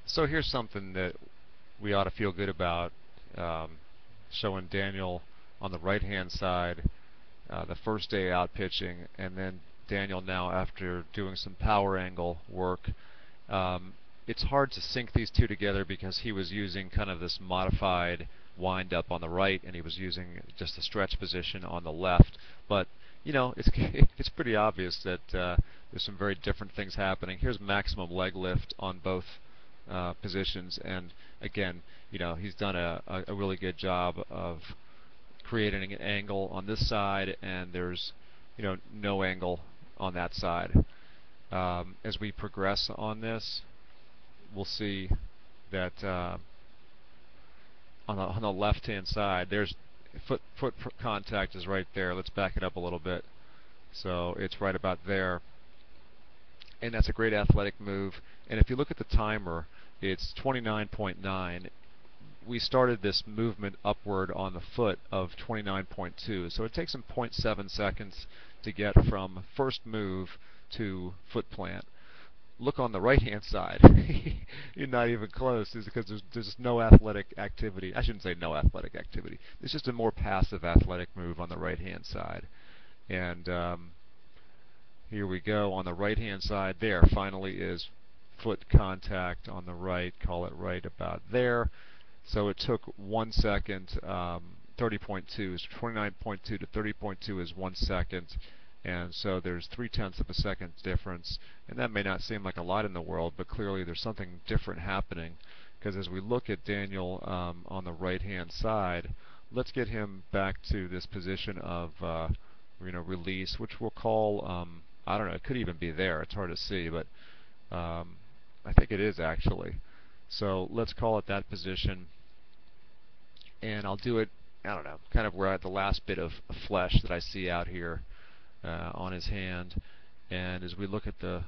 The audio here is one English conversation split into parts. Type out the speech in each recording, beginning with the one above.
So here's something that we ought to feel good about, um, showing Daniel on the right-hand side, the first day out pitching, and then Daniel now after doing some power angle work. Um, it's hard to sync these two together because he was using kind of this modified wind up on the right, and he was using just a stretch position on the left. But it's it's pretty obvious that there's some very different things happening. Here's maximum leg lift on both positions, and again, he's done a really good job of creating an angle on this side, and there's no angle on that side. As we progress on this, we'll see that on the left-hand side, there's foot contact is right there. Let's back it up a little bit. So it's right about there, and that's a great athletic move. And if you look at the timer, it's 29.9. We started this movement upward on the foot of 29.2, so it takes him zero point 0.7 seconds to get from first move to foot plant. Look on the right-hand side. You're not even close, because there's no athletic activity. I shouldn't say no athletic activity. It's just a more passive athletic move on the right-hand side. And here we go on the right-hand side. There finally is foot contact on the right. Call it right about there. So it took 1 second. 30.2 is 29.2 to 30.2 is 1 second. And so there's 0.3 of a second difference, and that may not seem like a lot in the world, but clearly there's something different happening. Because as we look at Daniel on the right-hand side, let's get him back to this position of release, which we'll call I don't know. It could even be there. It's hard to see, but I think it is actually. So let's call it that position, and I'll do it. I don't know, kind of where the last bit of flesh that I see out here. On his hand, and as we look at the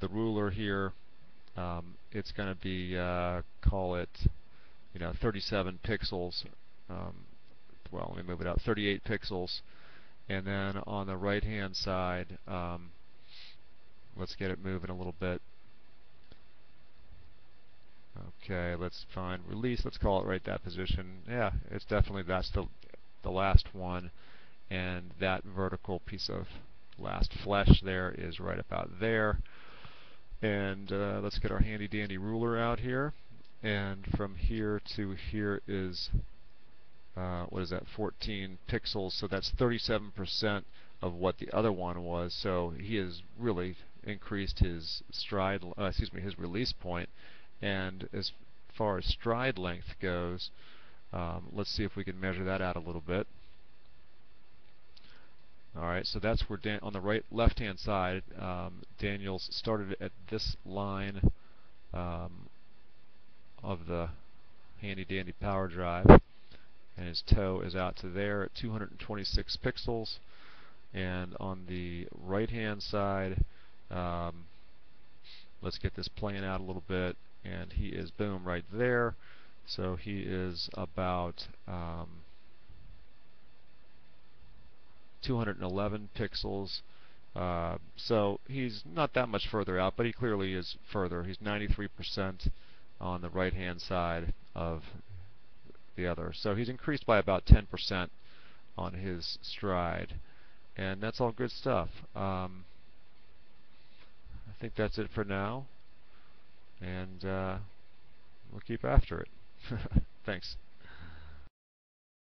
ruler here, it's going to be call it 37 pixels. Well, let me move it up. 38 pixels, and then on the right hand side, let's get it moving a little bit. Okay, let's find release. Let's call it right that position. Yeah, it's definitely that's the last one. And that vertical piece of last flesh there is right about there. And let's get our handy dandy ruler out here. And from here to here is, what is that, 14 pixels. So that's 37% of what the other one was. So he has really increased his his release point. And as far as stride length goes, let's see if we can measure that out a little bit. Alright, so that's where on the left-hand side, Daniel's started at this line of the handy-dandy power drive, and his toe is out to there at 226 pixels. And on the right-hand side, let's get this playing out a little bit, and he is, boom, right there. So he is about 211 pixels. So he's not that much further out, but he clearly is further. He's 93% on the right-hand side of the other. So he's increased by about 10% on his stride. And that's all good stuff. I think that's it for now. And we'll keep after it. Thanks.